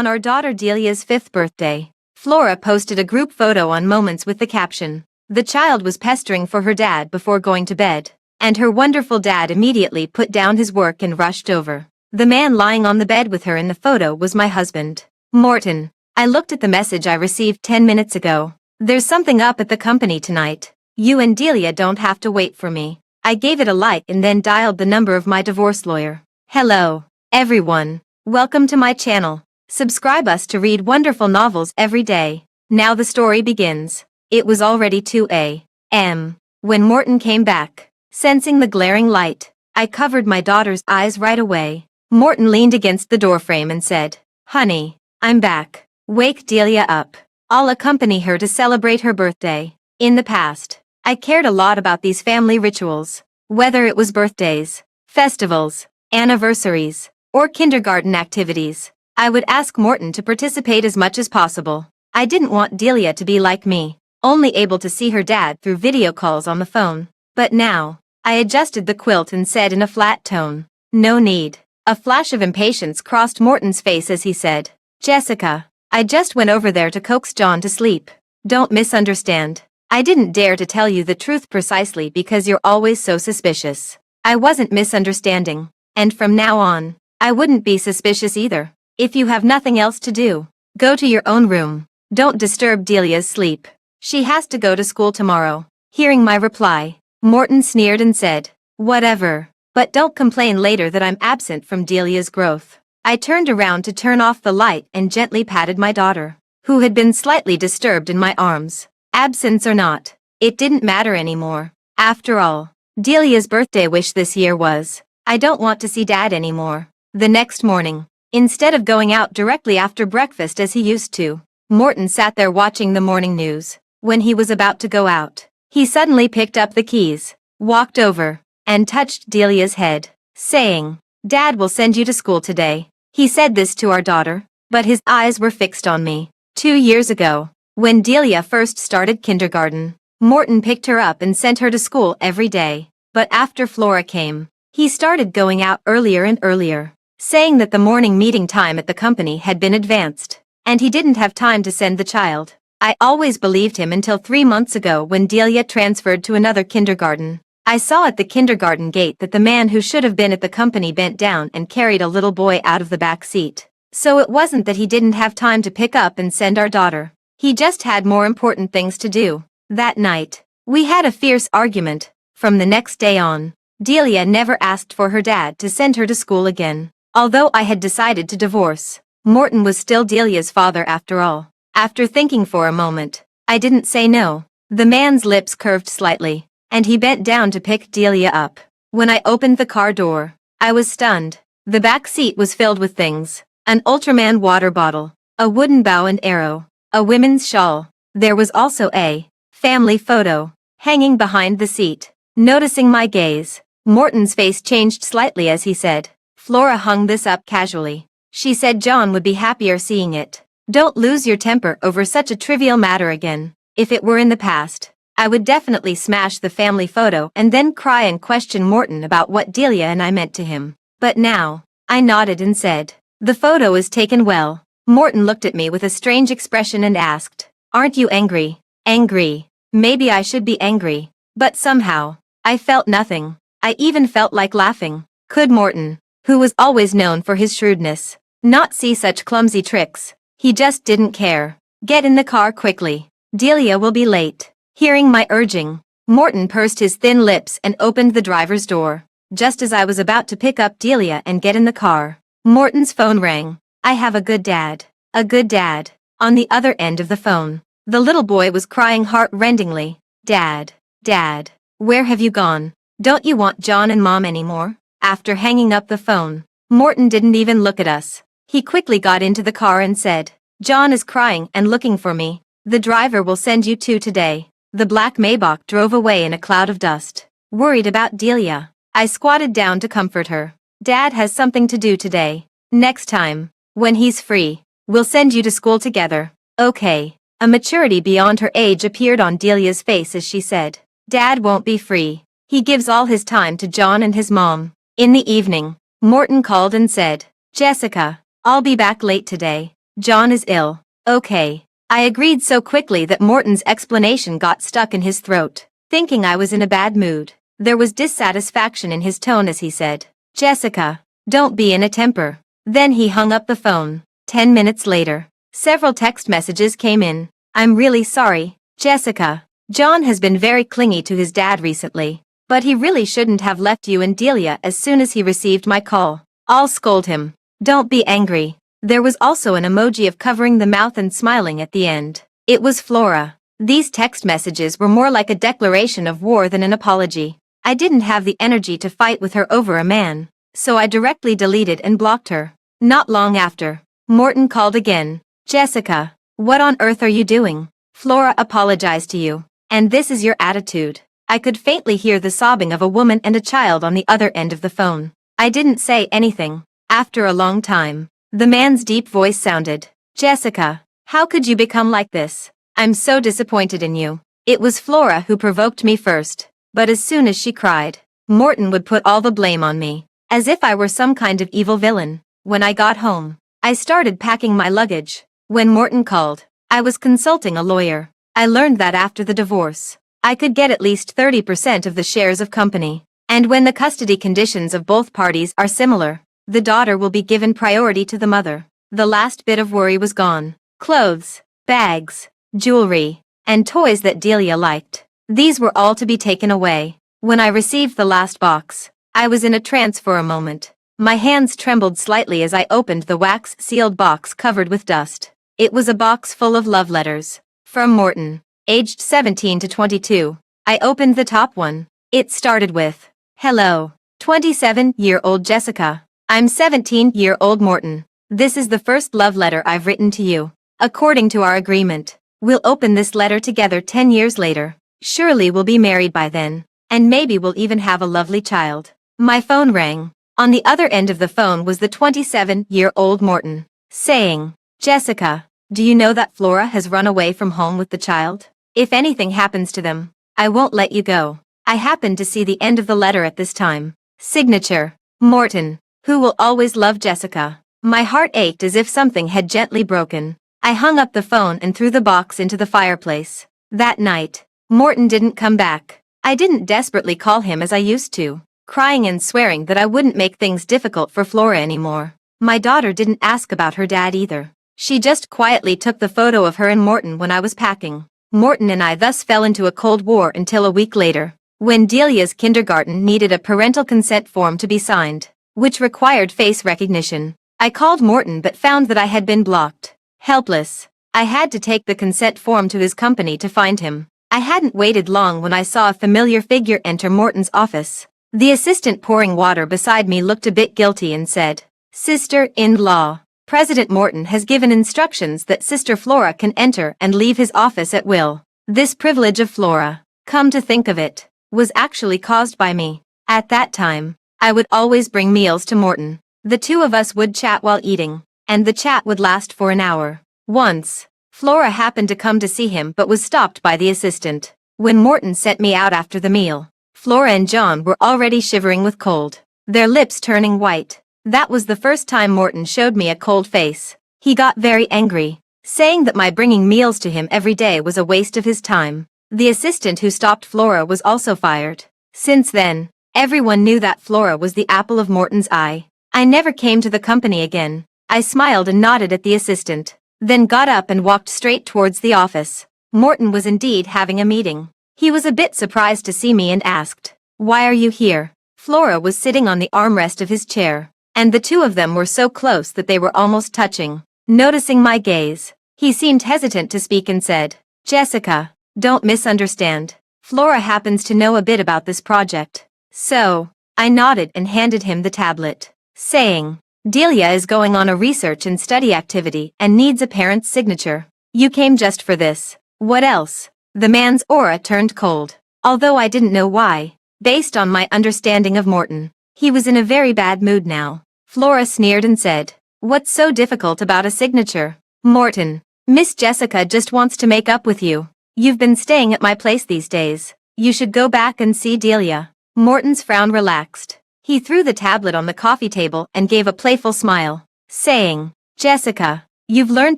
On our daughter Delia's 5th birthday, Flora posted a group photo on Moments with the caption, "The child was pestering for her dad before going to bed," and her wonderful dad immediately put down his work and rushed over. The man lying on the bed with her in the photo was my husband, Morton. I looked at the message I received 10 minutes ago. "There's something up at the company tonight. You and Delia don't have to wait for me." I gave it a like and then dialed the number of my divorce lawyer. Hello, everyone. Welcome to my channel. Subscribe us to read wonderful novels every day. Now the story begins. It was already 2 a.m. when Morton came back. Sensing the glaring light, I covered my daughter's eyes right away. Morton leaned against the doorframe and said, "Honey, I'm back. Wake Delia up. I'll accompany her to celebrate her birthday." In the past, I cared a lot about these family rituals. Whether it was birthdays, festivals, anniversaries, or kindergarten activities, I would ask Morton to participate as much as possible. I didn't want Delia to be like me, only able to see her dad through video calls on the phone. But now, I adjusted the quilt and said in a flat tone, "No need." A flash of impatience crossed Morton's face as he said, "Jessica, I just went over there to coax John to sleep. Don't misunderstand. I didn't dare to tell you the truth precisely because you're always so suspicious." I wasn't misunderstanding, and from now on, I wouldn't be suspicious either. If you have nothing else to do, go to your own room. Don't disturb Delia's sleep. She has to go to school tomorrow. Hearing my reply, Morton sneered and said, "Whatever, but don't complain later that I'm absent from Delia's growth." I turned around to turn off the light and gently patted my daughter, who had been slightly disturbed in my arms. Absence or not, it didn't matter anymore. After all, Delia's birthday wish this year was, "I don't want to see Dad anymore." The next morning, instead of going out directly after breakfast as he used to, Morton sat there watching the morning news. When he was about to go out, he suddenly picked up the keys, walked over, and touched Delia's head, saying, "Dad will send you to school today." He said this to our daughter, but his eyes were fixed on me. 2 years ago, when Delia first started kindergarten, Morton picked her up and sent her to school every day. But after Flora came, he started going out earlier and earlier, saying that the morning meeting time at the company had been advanced, and he didn't have time to send the child. I always believed him until 3 months ago when Delia transferred to another kindergarten. I saw at the kindergarten gate that the man who should have been at the company bent down and carried a little boy out of the back seat. So it wasn't that he didn't have time to pick up and send our daughter. He just had more important things to do. That night, we had a fierce argument. From the next day on, Delia never asked for her dad to send her to school again. Although I had decided to divorce, Morton was still Delia's father after all. After thinking for a moment, I didn't say no. The man's lips curved slightly, and he bent down to pick Delia up. When I opened the car door, I was stunned. The back seat was filled with things: an Ultraman water bottle, a wooden bow and arrow, a women's shawl. There was also a family photo hanging behind the seat. Noticing my gaze, Morton's face changed slightly as he said, "Flora hung this up casually. She said John would be happier seeing it." Don't lose your temper over such a trivial matter again. If it were in the past, I would definitely smash the family photo and then cry and question Morton about what Delia and I meant to him. But now, I nodded and said, "The photo is taken well." Morton looked at me with a strange expression and asked, "Aren't you angry?" Angry. Maybe I should be angry. But somehow, I felt nothing. I even felt like laughing. Could Morton, who was always known for his shrewdness, not see such clumsy tricks? He just didn't care. "Get in the car quickly. Delia will be late." Hearing my urging, Morton pursed his thin lips and opened the driver's door. Just as I was about to pick up Delia and get in the car, Morton's phone rang. I have a good dad. A good dad. On the other end of the phone, the little boy was crying heart-rendingly. "Dad, Dad, where have you gone? Don't you want John and Mom anymore?" After hanging up the phone, Morton didn't even look at us. He quickly got into the car and said, "John is crying and looking for me. The driver will send you two today." The black Maybach drove away in a cloud of dust. Worried about Delia, I squatted down to comfort her. "Dad has something to do today. Next time, when he's free, we'll send you to school together, okay?" A maturity beyond her age appeared on Delia's face as she said, "Dad won't be free. He gives all his time to John and his mom." In the evening, Morton called and said, "Jessica, I'll be back late today. John is ill. Okay. I agreed so quickly that Morton's explanation got stuck in his throat. Thinking I was in a bad mood, there was dissatisfaction in his tone as he said, "Jessica, don't be in a temper." Then he hung up the phone. 10 minutes later, several text messages came in. "I'm really sorry, Jessica. John has been very clingy to his dad recently, but he really shouldn't have left you and Delia as soon as he received my call. I'll scold him. Don't be angry." There was also an emoji of covering the mouth and smiling at the end. It was Flora. These text messages were more like a declaration of war than an apology. I didn't have the energy to fight with her over a man, so I directly deleted and blocked her. Not long after, Morton called again. "Jessica, what on earth are you doing? Flora apologized to you, and this is your attitude." I could faintly hear the sobbing of a woman and a child on the other end of the phone. I didn't say anything. After a long time, the man's deep voice sounded. "Jessica, how could you become like this? I'm so disappointed in you." It was Flora who provoked me first, but as soon as she cried, Morton would put all the blame on me, as if I were some kind of evil villain. When I got home, I started packing my luggage. When Morton called, I was consulting a lawyer. I learned that after the divorce, I could get at least 30% of the shares of company, and when the custody conditions of both parties are similar, the daughter will be given priority to the mother. The last bit of worry was gone. Clothes, bags, jewelry, and toys that Delia liked. These were all to be taken away. When I received the last box, I was in a trance for a moment. My hands trembled slightly as I opened the wax-sealed box covered with dust. It was a box full of love letters. From Morton, aged 17 to 22. I opened the top one. It started with, "Hello, 27-year-old Jessica. I'm 17-year-old Morton. This is the first love letter I've written to you. According to our agreement, we'll open this letter together 10 years later. Surely we'll be married by then, and maybe we'll even have a lovely child." My phone rang. On the other end of the phone was the 27-year-old Morton, saying, "Jessica, do you know that Flora has run away from home with the child? If anything happens to them, I won't let you go." I happened to see the end of the letter at this time. Signature, Morton, who will always love Jessica. My heart ached as if something had gently broken. I hung up the phone and threw the box into the fireplace. That night, Morton didn't come back. I didn't desperately call him as I used to, crying and swearing that I wouldn't make things difficult for Flora anymore. My daughter didn't ask about her dad either. She just quietly took the photo of her and Morton when I was packing. Morton and I thus fell into a cold war until a week later, when Delia's kindergarten needed a parental consent form to be signed, which required face recognition. I called Morton but found that I had been blocked. Helpless, I had to take the consent form to his company to find him. I hadn't waited long when I saw a familiar figure enter Morton's office. The assistant pouring water beside me looked a bit guilty and said, "Sister-in-law, President Morton has given instructions that Sister Flora can enter and leave his office at will." This privilege of Flora, come to think of it, was actually caused by me. At that time, I would always bring meals to Morton. The two of us would chat while eating, and the chat would last for an hour. Once, Flora happened to come to see him but was stopped by the assistant. When Morton sent me out after the meal, Flora and John were already shivering with cold, their lips turning white. That was the first time Morton showed me a cold face. He got very angry, saying that my bringing meals to him every day was a waste of his time. The assistant who stopped Flora was also fired. Since then, everyone knew that Flora was the apple of Morton's eye. I never came to the company again. I smiled and nodded at the assistant, then got up and walked straight towards the office. Morton was indeed having a meeting. He was a bit surprised to see me and asked, "Why are you here?" Flora was sitting on the armrest of his chair, and the two of them were so close that they were almost touching. Noticing my gaze, he seemed hesitant to speak and said, "Jessica, don't misunderstand. Flora happens to know a bit about this project." So, I nodded and handed him the tablet, saying, "Delia is going on a research and study activity and needs a parent's signature. You came just for this. What else?" The man's aura turned cold, although I didn't know why. Based on my understanding of Morton, he was in a very bad mood now. Flora sneered and said, "What's so difficult about a signature? Morton, Miss Jessica just wants to make up with you. You've been staying at my place these days. You should go back and see Delia." Morton's frown relaxed. He threw the tablet on the coffee table and gave a playful smile, saying, "Jessica, You've learned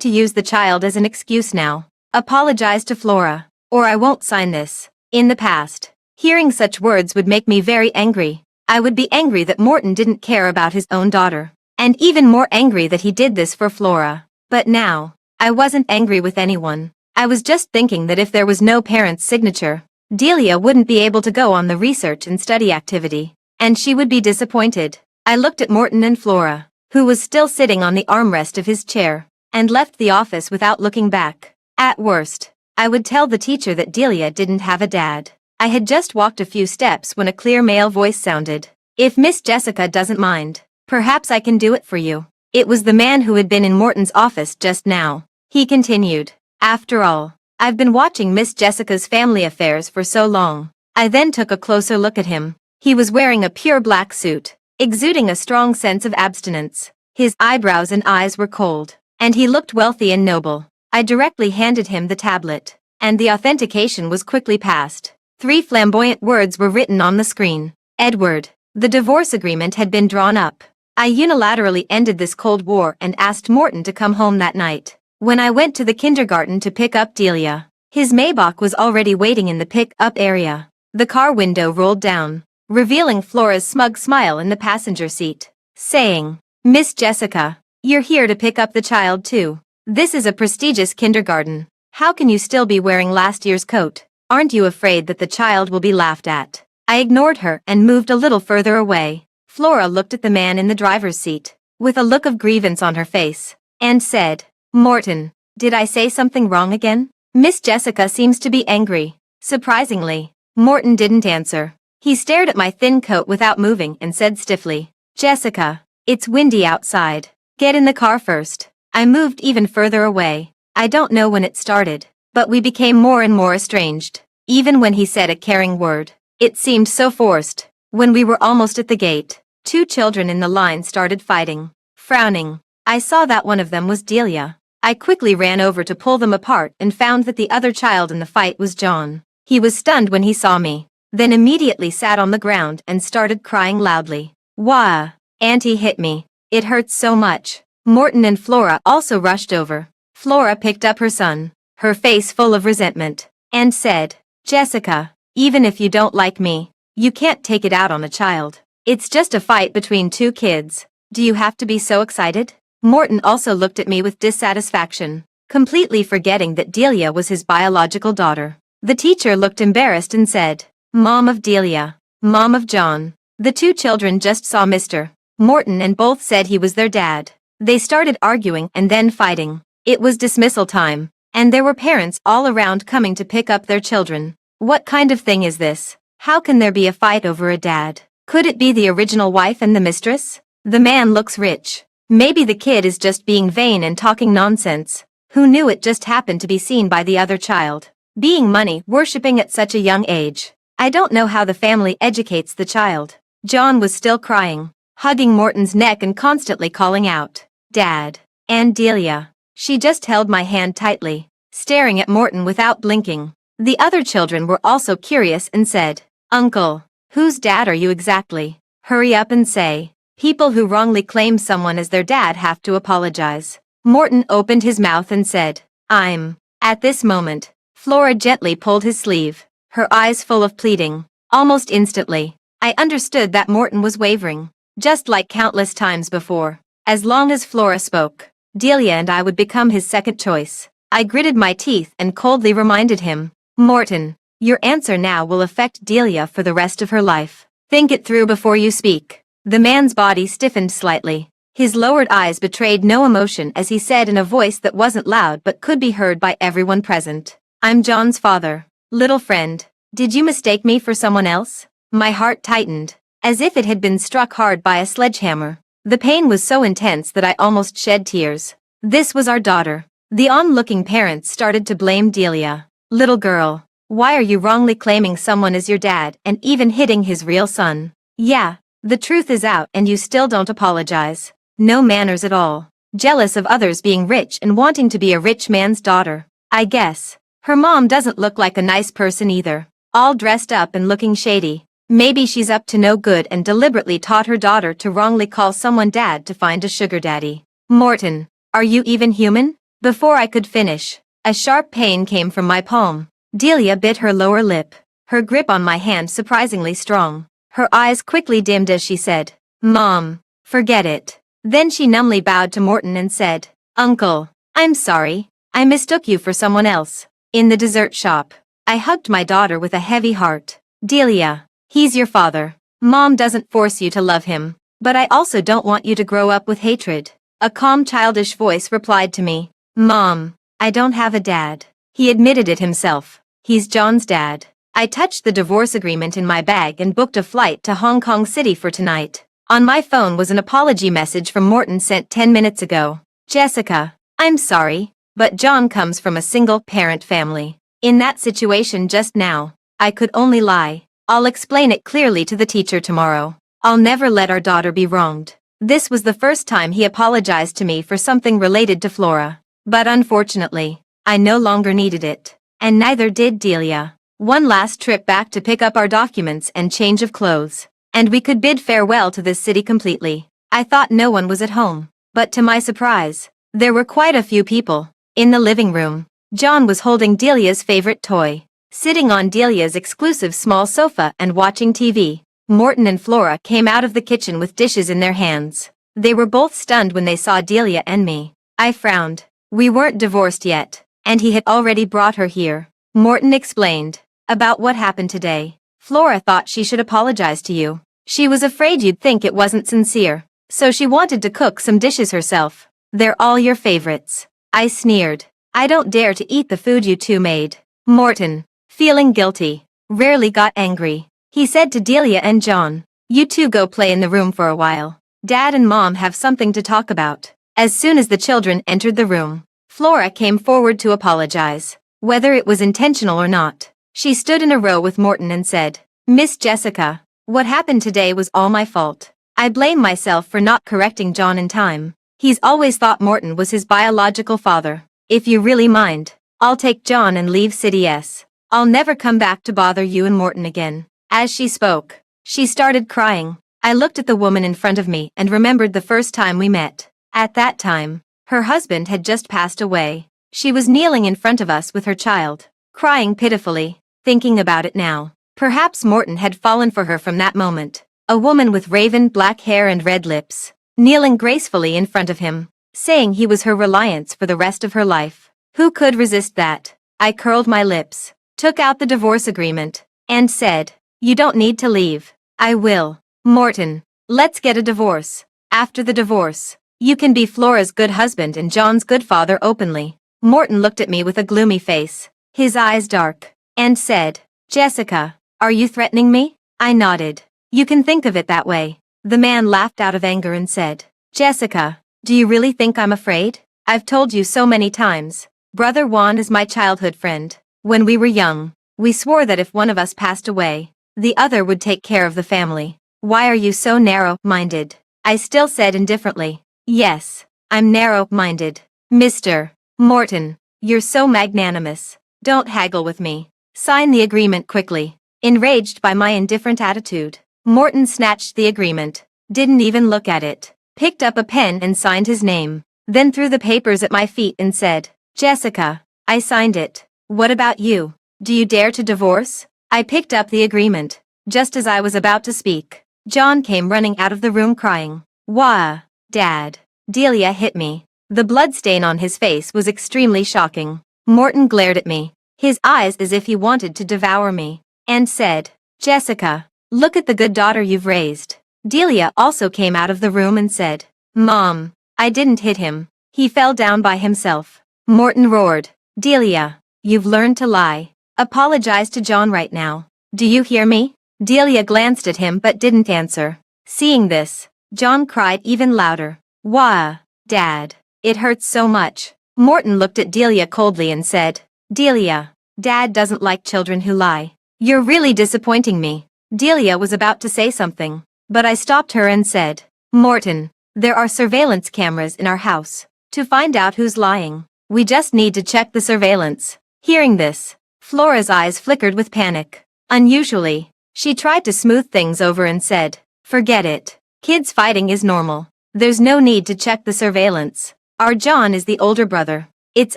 to use the child as an excuse now. Apologize to Flora, or I won't sign this. In the past, hearing such words would make me very angry. I would be angry that Morton didn't care about his own daughter, and even more angry that he did this for Flora. But now, I wasn't angry with anyone. I was just thinking that if there was no parent's signature, Delia wouldn't be able to go on the research and study activity, and she would be disappointed. I looked at Morton and Flora, who was still sitting on the armrest of his chair, and left the office without looking back. At worst, I would tell the teacher that Delia didn't have a dad. I had just walked a few steps when a clear male voice sounded. If Miss Jessica doesn't mind, perhaps I can do it for you. It was the man who had been in Morton's office just now. He continued, after all, I've been watching Miss Jessica's family affairs for so long. I then took a closer look at him. He was wearing a pure black suit, exuding a strong sense of abstinence. His eyebrows and eyes were cold, and he looked wealthy and noble. I directly handed him the tablet, and the authentication was quickly passed. 3 flamboyant words were written on the screen. Edward. The divorce agreement had been drawn up. I unilaterally ended this Cold War and asked Morton to come home that night. When I went to the kindergarten to pick up Delia, his Maybach was already waiting in the pick-up area. The car window rolled down, revealing Flora's smug smile in the passenger seat, saying, Miss Jessica, you're here to pick up the child too. This is a prestigious kindergarten. How can you still be wearing last year's coat? Aren't you afraid that the child will be laughed at? I ignored her and moved a little further away. Flora looked at the man in the driver's seat, with a look of grievance on her face, and said, Morton, did I say something wrong again? Miss Jessica seems to be angry. Surprisingly, Morton didn't answer. He stared at my thin coat without moving and said stiffly, Jessica, it's windy outside. Get in the car first. I moved even further away. I don't know when it started, but we became more and more estranged. Even when he said a caring word, it seemed so forced. When we were almost at the gate, 2 children in the line started fighting. Frowning, I saw that one of them was Delia. I quickly ran over to pull them apart and found that the other child in the fight was John. He was stunned when he saw me, then immediately sat on the ground and started crying loudly. Wah! Auntie hit me. It hurts so much. Morton and Flora also rushed over. Flora picked up her son, her face full of resentment, and said, Jessica, even if you don't like me, you can't take it out on a child. It's just a fight between 2 kids. Do you have to be so excited? Morton also looked at me with dissatisfaction, completely forgetting that Delia was his biological daughter. The teacher looked embarrassed and said, Mom of Delia, Mom of John. The 2 children just saw Mr. Morton and both said he was their dad. They started arguing and then fighting. It was dismissal time, and there were parents all around coming to pick up their children. What kind of thing is this? How can there be a fight over a dad? Could it be the original wife and the mistress? The man looks rich. Maybe the kid is just being vain and talking nonsense. Who knew it just happened to be seen by the other child? Being money worshipping at such a young age. I don't know how the family educates the child. John was still crying, hugging Morton's neck and constantly calling out, Dad. And Delia. She just held my hand tightly, staring at Morton without blinking. The other children were also curious and said, Uncle, whose dad are you exactly? Hurry up and say. People who wrongly claim someone as their dad have to apologize. Morton opened his mouth and said, I'm. At this moment, Flora gently pulled his sleeve, her eyes full of pleading. Almost instantly, I understood that Morton was wavering, just like countless times before. As long as Flora spoke, Delia and I would become his second choice. I gritted my teeth and coldly reminded him, Morton, your answer now will affect Delia for the rest of her life. Think it through before you speak. The man's body stiffened slightly. His lowered eyes betrayed no emotion as he said in a voice that wasn't loud but could be heard by everyone present. I'm John's father. Little friend, did you mistake me for someone else? My heart tightened, as if it had been struck hard by a sledgehammer. The pain was so intense that I almost shed tears. This was our daughter. The onlooking parents started to blame Delia. Little girl, why are you wrongly claiming someone as your dad and even hitting his real son? Yeah. The truth is out and you still don't apologize. No manners at all. Jealous of others being rich and wanting to be a rich man's daughter. I guess. Her mom doesn't look like a nice person either. All dressed up and looking shady. Maybe she's up to no good and deliberately taught her daughter to wrongly call someone dad to find a sugar daddy. Morton, Are you even human? Before I could finish, a sharp pain came from my palm. Delia bit her lower lip, her grip on my hand surprisingly strong. Her eyes quickly dimmed as she said, "Mom, forget it." Then she numbly bowed to Morton and said, "Uncle, I'm sorry. I mistook you for someone else." In the dessert shop, I hugged my daughter with a heavy heart. "Delia, he's your father. Mom doesn't force you to love him, but I also don't want you to grow up with hatred." A calm childish voice replied to me, "Mom, I don't have a dad." He admitted it himself. He's John's dad. I touched the divorce agreement in my bag and booked a flight to Hong Kong City for tonight. On my phone was an apology message from Morton sent 10 minutes ago. "Jessica, I'm sorry, but John comes from a single-parent family. In that situation just now, I could only lie. I'll explain it clearly to the teacher tomorrow. I'll never let our daughter be wronged." This was the first time he apologized to me for something related to Flora. But unfortunately, I no longer needed it. And neither did Delia. One last trip back to pick up our documents and change of clothes, and we could bid farewell to this city completely. I thought no one was at home, but to my surprise, there were quite a few people. In the living room, John was holding Delia's favorite toy, sitting on Delia's exclusive small sofa and watching TV. Morton and Flora came out of the kitchen with dishes in their hands. They were both stunned when they saw Delia and me. I frowned. We weren't divorced yet, and he had already brought her here. Morton explained. "About what happened today. Flora thought she should apologize to you. She was afraid you'd think it wasn't sincere, so she wanted to cook some dishes herself. They're all your favorites." I sneered. "I don't dare to eat the food you two made." Morton, feeling guilty, rarely got angry. He said to Delia and John, "You two go play in the room for a while. Dad and Mom have something to talk about." As soon as the children entered the room, Flora came forward to apologize. Whether it was intentional or not, she stood in a row with Morton and said, "Miss Jessica, what happened today was all my fault. I blame myself for not correcting John in time. He's always thought Morton was his biological father. If you really mind, I'll take John and leave City S. I'll never come back to bother you and Morton again." As she spoke, she started crying. I looked at the woman in front of me and remembered the first time we met. At that time, her husband had just passed away. She was kneeling in front of us with her child, crying pitifully. Thinking about it now, perhaps Morton had fallen for her from that moment. A woman with raven black hair and red lips, kneeling gracefully in front of him, saying he was her reliance for the rest of her life. Who could resist that? I curled my lips, took out the divorce agreement, and said, "You don't need to leave." "I will. Morton, let's get a divorce. After the divorce, you can be Flora's good husband and John's good father openly." Morton looked at me with a gloomy face, his eyes dark, and said, "Jessica, are you threatening me?" I nodded. "You can think of it that way." The man laughed out of anger and said, "Jessica, do you really think I'm afraid? I've told you so many times. Brother Juan is my childhood friend. When we were young, we swore that if one of us passed away, the other would take care of the family. Why are you so narrow-minded?" I still said indifferently, "Yes, I'm narrow-minded." "Mr. Morton, you're so magnanimous. Don't haggle with me. Sign the agreement quickly." Enraged by my indifferent attitude, Morton snatched the agreement, didn't even look at it, picked up a pen and signed his name, then threw the papers at my feet and said, "Jessica, I signed it. What about you? Do you dare to divorce?" I picked up the agreement. Just as I was about to speak, John came running out of the room crying, "Wah, Dad, Delia hit me." The bloodstain on his face was extremely shocking. Morton glared at me, his eyes as if he wanted to devour me, and said, "Jessica, look at the good daughter you've raised." Delia also came out of the room and said, "Mom, I didn't hit him. He fell down by himself." Morton roared, "Delia, you've learned to lie. Apologize to John right now. Do you hear me?" Delia glanced at him but didn't answer. Seeing this, John cried even louder, "Wah, Dad, it hurts so much." Morton looked at Delia coldly and said, "Delia, Dad doesn't like children who lie. You're really disappointing me." Delia was about to say something, but I stopped her and said, "Morton, there are surveillance cameras in our house. To find out who's lying, we just need to check the surveillance." Hearing this, Flora's eyes flickered with panic. Unusually, she tried to smooth things over and said, "Forget it. Kids fighting is normal. There's no need to check the surveillance." Our John is the older brother. It's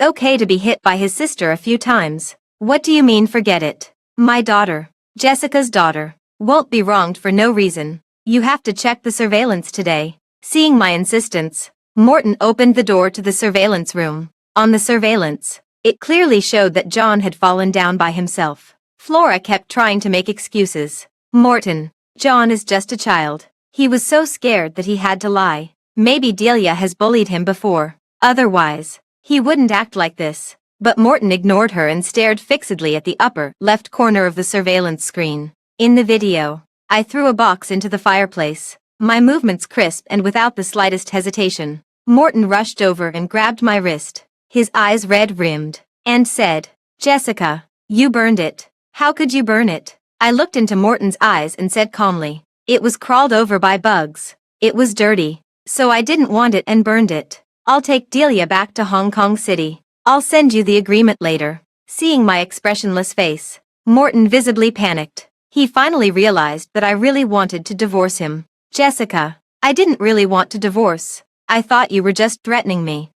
okay to be hit by his sister a few times. What do you mean forget it? My daughter, Jessica's daughter, won't be wronged for no reason. You have to check the surveillance today. Seeing my insistence, Morton opened the door to the surveillance room. On the surveillance, it clearly showed that John had fallen down by himself. Flora kept trying to make excuses. Morton, John is just a child. He was so scared that he had to lie. Maybe Delia has bullied him before. Otherwise, he wouldn't act like this. But Morton ignored her and stared fixedly at the upper left corner of the surveillance screen. In the video, I threw a box into the fireplace. My movements crisp and without the slightest hesitation. Morton rushed over and grabbed my wrist, his eyes red-rimmed, and said, "Jessica, you burned it. How could you burn it?" I looked into Morton's eyes and said calmly, "It was crawled over by bugs. It was dirty, so I didn't want it and burned it. I'll take Delia back to Hong Kong City. I'll send you the agreement later." Seeing my expressionless face, Morton visibly panicked. He finally realized that I really wanted to divorce him. "Jessica, I didn't really want to divorce. I thought you were just threatening me."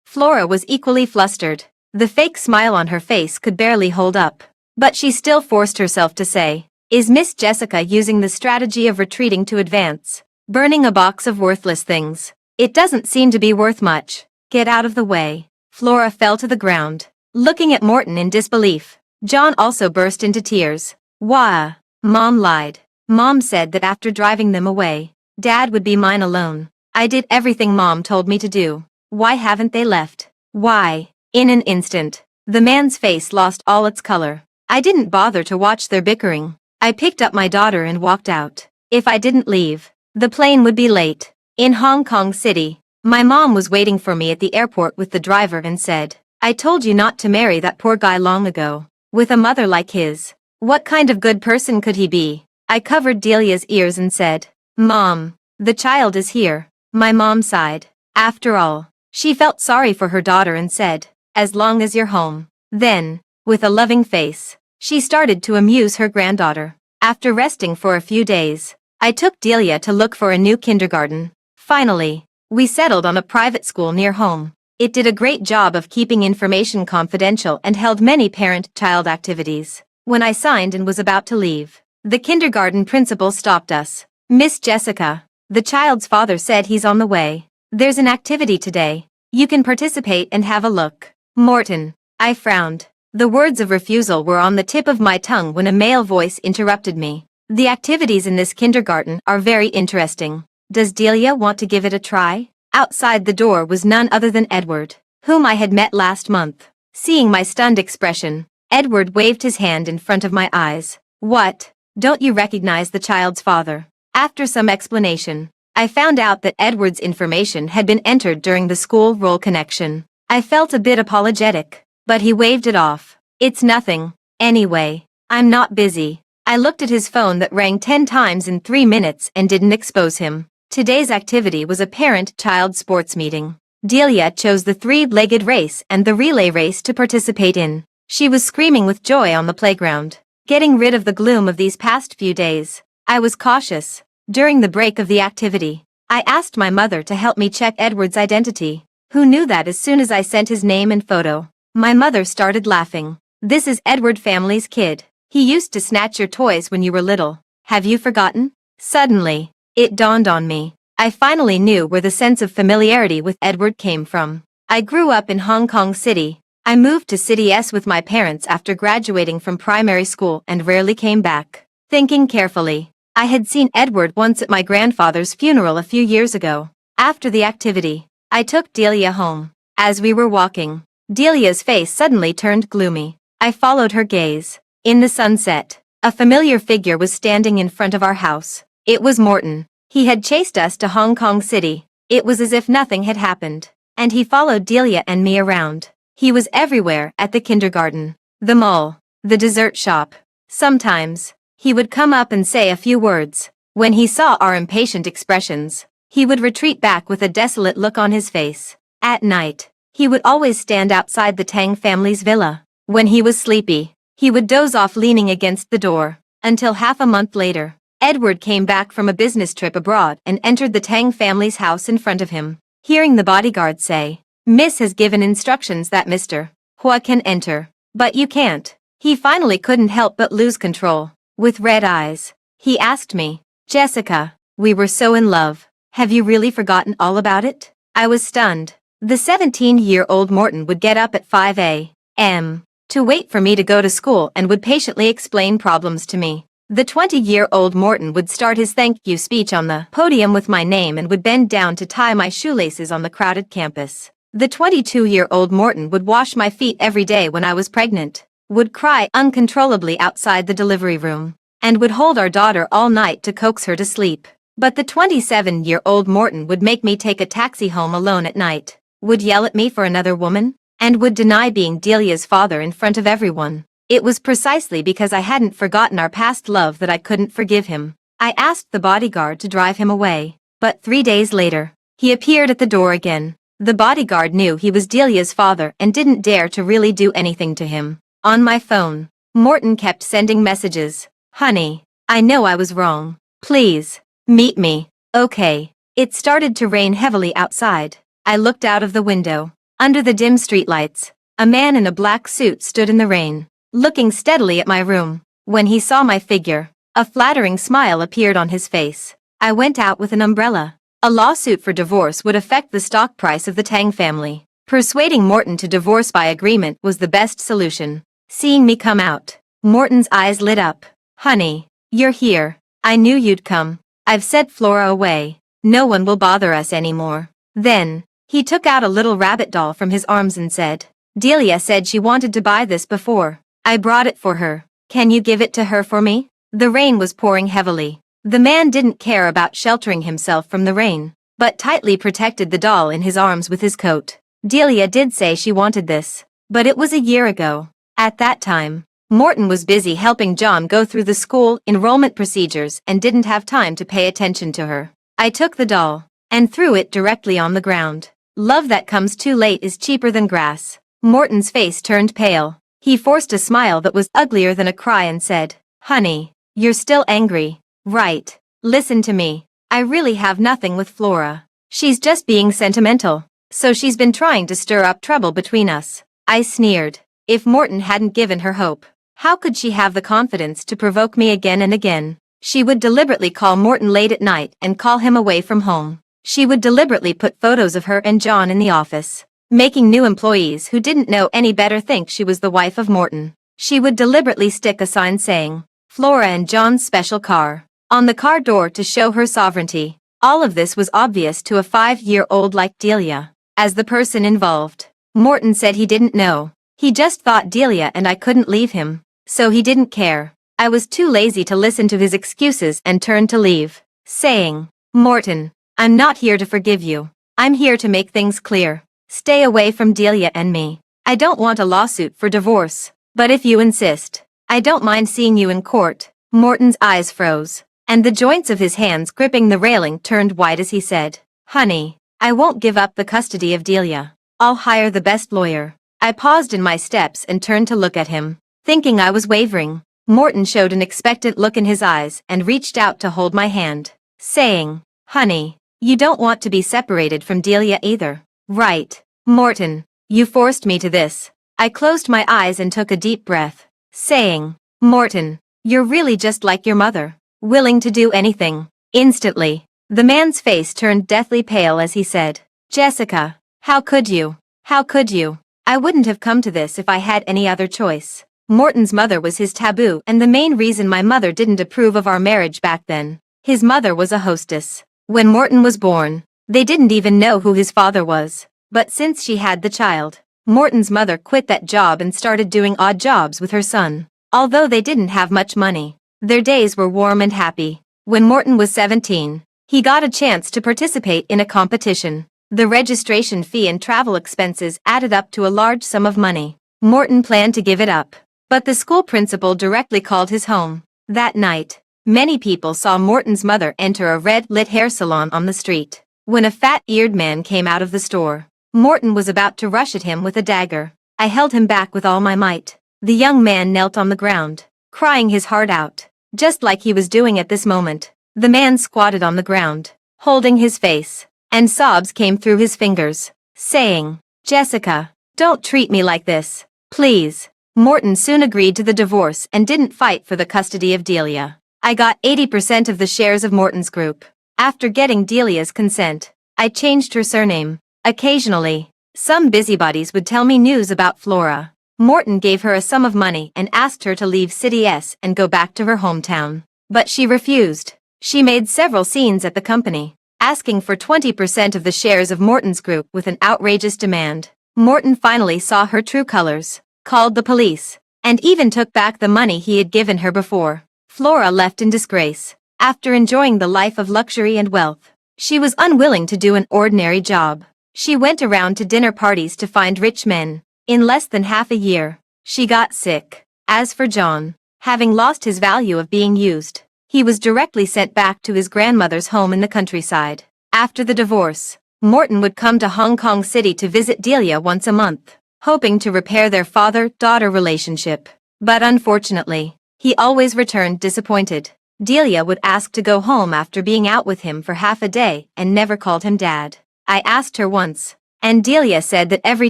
Flora was equally flustered. The fake smile on her face could barely hold up. But she still forced herself to say, "Is Miss Jessica using the strategy of retreating to advance? Burning a box of worthless things? It doesn't seem to be worth much. Get out of the way." Flora fell to the ground, looking at Morton in disbelief. John also burst into tears. "Wah, Mom lied. Mom said that after driving them away, Dad would be mine alone. I did everything Mom told me to do. Why haven't they left? Why?" In an instant, the man's face lost all its color. I didn't bother to watch their bickering. I picked up my daughter and walked out. If I didn't leave, the plane would be late. In Hong Kong City, my mom was waiting for me at the airport with the driver and said, "I told you not to marry that poor guy long ago. With a mother like his, what kind of good person could he be?" I covered Delia's ears and said, "Mom, the child is here." My mom sighed. After all, she felt sorry for her daughter and said, "As long as you're home." Then, with a loving face, she started to amuse her granddaughter. After resting for a few days, I took Delia to look for a new kindergarten. Finally, we settled on a private school near home. It did a great job of keeping information confidential and held many parent-child activities. When I signed and was about to leave, the kindergarten principal stopped us. "Miss Jessica, the child's father said he's on the way. There's an activity today. You can participate and have a look." "Morton," I frowned. The words of refusal were on the tip of my tongue when a male voice interrupted me. "The activities in this kindergarten are very interesting. Does Delia want to give it a try?" Outside the door was none other than Edward, whom I had met last month. Seeing my stunned expression, Edward waved his hand in front of my eyes. "What? Don't you recognize the child's father?" After some explanation, I found out that Edward's information had been entered during the school roll connection. I felt a bit apologetic, but he waved it off. "It's nothing. Anyway, I'm not busy." I looked at his phone that rang 10 times in 3 minutes and didn't expose him. Today's activity was a parent-child sports meeting. Delia chose the 3-legged race and the relay race to participate in. She was screaming with joy on the playground. Getting rid of the gloom of these past few days, I was cautious. During the break of the activity, I asked my mother to help me check Edward's identity. Who knew that as soon as I sent his name and photo? My mother started laughing. "This is Edward family's kid. He used to snatch your toys when you were little. Have you forgotten?" Suddenly, it dawned on me. I finally knew where the sense of familiarity with Edward came from. I grew up in Hong Kong City. I moved to City S with my parents after graduating from primary school and rarely came back. Thinking carefully, I had seen Edward once at my grandfather's funeral a few years ago. After the activity, I took Delia home. As we were walking, Delia's face suddenly turned gloomy. I followed her gaze. In the sunset, a familiar figure was standing in front of our house. It was Morton. He had chased us to Hong Kong City. It was as if nothing had happened. And he followed Delia and me around. He was everywhere, at the kindergarten, the mall, the dessert shop. Sometimes, he would come up and say a few words. When he saw our impatient expressions, he would retreat back with a desolate look on his face. At night, he would always stand outside the Tang family's villa. When he was sleepy, he would doze off leaning against the door. Until half a month later, Edward came back from a business trip abroad and entered the Tang family's house in front of him. hearing the bodyguard say, "Miss has given instructions that Mr. Hua can enter, but you can't." He finally couldn't help but lose control. With red eyes, he asked me, "Jessica, we were so in love. Have you really forgotten all about it?" I was stunned. The 17-year-old Morton would get up at 5 a.m. to wait for me to go to school and would patiently explain problems to me. The 20-year-old Morton would start his thank you speech on the podium with my name and would bend down to tie my shoelaces on the crowded campus. The 22-year-old Morton would wash my feet every day when I was pregnant, would cry uncontrollably outside the delivery room, and would hold our daughter all night to coax her to sleep. But the 27-year-old Morton would make me take a taxi home alone at night, would yell at me for another woman, and would deny being Delia's father in front of everyone. It was precisely because I hadn't forgotten our past love that I couldn't forgive him. I asked the bodyguard to drive him away, but 3 days later, he appeared at the door again. The bodyguard knew he was Delia's father and didn't dare to really do anything to him. On my phone, Morton kept sending messages. "Honey, I know I was wrong. Please, meet me, okay?" It started to rain heavily outside. I looked out of the window. Under the dim streetlights, a man in a black suit stood in the rain, looking steadily at my room. When he saw my figure, a flattering smile appeared on his face. I went out with an umbrella. A lawsuit for divorce would affect the stock price of the Tang family. Persuading Morton to divorce by agreement was the best solution. Seeing me come out, Morton's eyes lit up. "Honey, you're here. I knew you'd come. I've sent Flora away. No one will bother us anymore." Then, he took out a little rabbit doll from his arms and said, "Delia said she wanted to buy this before. I brought it for her. Can you give it to her for me?" The rain was pouring heavily. The man didn't care about sheltering himself from the rain, but tightly protected the doll in his arms with his coat. Delia did say she wanted this, but it was a year ago. At that time, Morton was busy helping John go through the school enrollment procedures and didn't have time to pay attention to her. I took the doll and threw it directly on the ground. Love that comes too late is cheaper than grass. Morton's face turned pale. He forced a smile that was uglier than a cry and said, "Honey, you're still angry, right? Listen to me. I really have nothing with Flora. She's just being sentimental, so she's been trying to stir up trouble between us." I sneered. If Morton hadn't given her hope, how could she have the confidence to provoke me again and again? She would deliberately call Morton late at night and call him away from home. She would deliberately put photos of her and John in the office, making new employees who didn't know any better think she was the wife of Morton. She would deliberately stick a sign saying, "Flora and John's special car," on the car door to show her sovereignty. All of this was obvious to a 5-year-old like Delia. As the person involved, Morton said he didn't know. He just thought Delia and I couldn't leave him, so he didn't care. I was too lazy to listen to his excuses and turned to leave, saying, "Morton, I'm not here to forgive you. I'm here to make things clear. Stay away from Delia and me. I don't want a lawsuit for divorce, but if you insist, I don't mind seeing you in court." Morton's eyes froze, and the joints of his hands gripping the railing turned white as he said, "Honey, I won't give up the custody of Delia. I'll hire the best lawyer." I paused in my steps and turned to look at him, thinking I was wavering. Morton showed an expectant look in his eyes and reached out to hold my hand, saying, "Honey, you don't want to be separated from Delia either, right?" "Morton, you forced me to this." I closed my eyes and took a deep breath, saying, "Morton, you're really just like your mother, willing to do anything." Instantly, the man's face turned deathly pale as he said, "Jessica, how could you? How could you? I wouldn't have come to this if I had any other choice." Morton's mother was his taboo and the main reason my mother didn't approve of our marriage back then. His mother was a hostess. When Morton was born, they didn't even know who his father was. But since she had the child, Morton's mother quit that job and started doing odd jobs with her son. Although they didn't have much money, their days were warm and happy. When Morton was 17, he got a chance to participate in a competition. The registration fee and travel expenses added up to a large sum of money. Morton planned to give it up, but the school principal directly called his home. That night, many people saw Morton's mother enter a red-lit hair salon on the street. When a fat-eared man came out of the store, Morton was about to rush at him with a dagger. I held him back with all my might. The young man knelt on the ground, crying his heart out, just like he was doing at this moment. The man squatted on the ground, holding his face. and sobs came through his fingers, saying, "Jessica, don't treat me like this, please." Morton soon agreed to the divorce and didn't fight for the custody of Delia. I got 80% of the shares of Morton's group. After getting Delia's consent, I changed her surname. Occasionally, some busybodies would tell me news about Flora. Morton gave her a sum of money and asked her to leave City S and go back to her hometown. But she refused. She made several scenes at the company, asking for 20% of the shares of Morton's group with an outrageous demand. Morton finally saw her true colors, called the police, and even took back the money he had given her before. Flora left in disgrace. After enjoying the life of luxury and wealth, she was unwilling to do an ordinary job. She went around to dinner parties to find rich men. In less than half a year, she got sick. As for John, having lost his value of being used, he was directly sent back to his grandmother's home in the countryside. After the divorce, Morton would come to Hong Kong City to visit Delia once a month, hoping to repair their father-daughter relationship. But unfortunately, he always returned disappointed. Delia would ask to go home after being out with him for half a day and never called him dad. I asked her once, and Delia said that every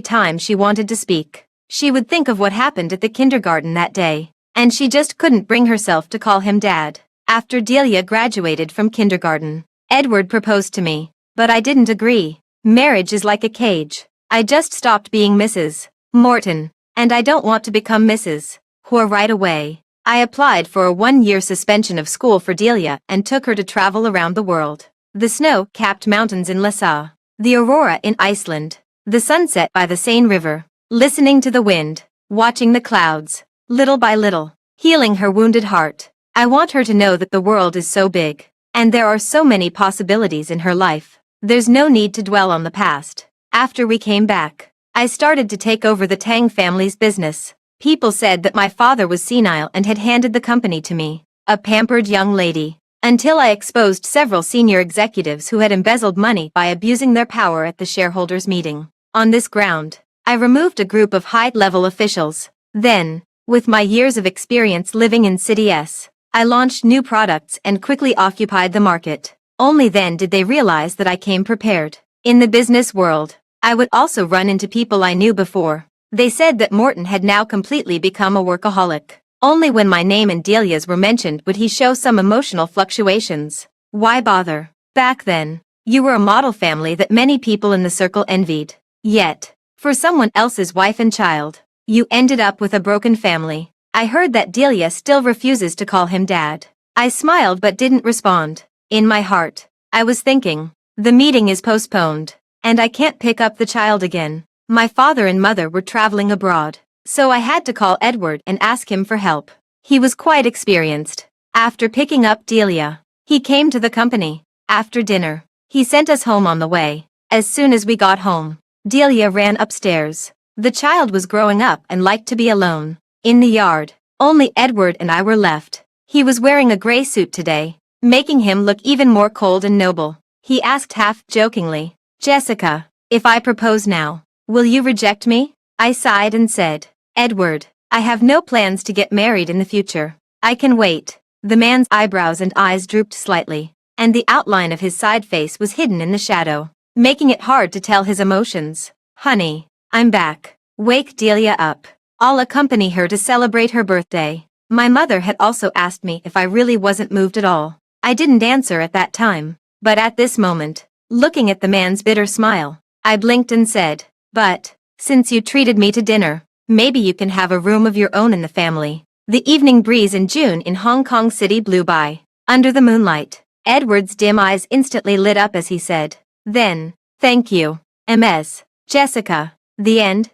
time she wanted to speak, she would think of what happened at the kindergarten that day, and she just couldn't bring herself to call him dad. After Delia graduated from kindergarten, Edward proposed to me, but I didn't agree. Marriage is like a cage. I just stopped being Mrs. Morton, and I don't want to become Mrs. Whore right away. I applied for a 1-year suspension of school for Delia and took her to travel around the world. The snow-capped mountains in Lhasa, the aurora in Iceland, the sunset by the Seine River, listening to the wind, watching the clouds, little by little, healing her wounded heart. I want her to know that the world is so big, and there are so many possibilities in her life. There's no need to dwell on the past. After we came back, I started to take over the Tang family's business. People said that my father was senile and had handed the company to me, a pampered young lady, until I exposed several senior executives who had embezzled money by abusing their power at the shareholders' meeting. On this ground, I removed a group of high-level officials. Then, with my years of experience living in City S, I launched new products and quickly occupied the market. Only then did they realize that I came prepared. In the business world, I would also run into people I knew before. They said that Morton had now completely become a workaholic. Only when my name and Delia's were mentioned would he show some emotional fluctuations. Why bother? Back then, you were a model family that many people in the circle envied. Yet, for someone else's wife and child, you ended up with a broken family. I heard that Delia still refuses to call him dad. I smiled but didn't respond. In my heart, I was thinking, the meeting is postponed, and I can't pick up the child again. My father and mother were traveling abroad, so I had to call Edward and ask him for help. He was quite experienced. After picking up Delia, he came to the company. After dinner, he sent us home on the way. As soon as we got home, Delia ran upstairs. The child was growing up and liked to be alone. In the yard, only Edward and I were left. He was wearing a gray suit today, making him look even more cold and noble. He asked half-jokingly, "Jessica, if I propose now, will you reject me?" I sighed and said, "Edward, I have no plans to get married in the future. I can wait." The man's eyebrows and eyes drooped slightly, and the outline of his side face was hidden in the shadow, making it hard to tell his emotions. "Honey, I'm back. Wake Delia up. I'll accompany her to celebrate her birthday." My mother had also asked me if I really wasn't moved at all. I didn't answer at that time, but at this moment, looking at the man's bitter smile, I blinked and said, "But, since you treated me to dinner, maybe you can have a room of your own in the family." The evening breeze in June in Hong Kong City blew by. Under the moonlight, Edward's dim eyes instantly lit up as he said, "Then, thank you, Ms. Jessica." The end.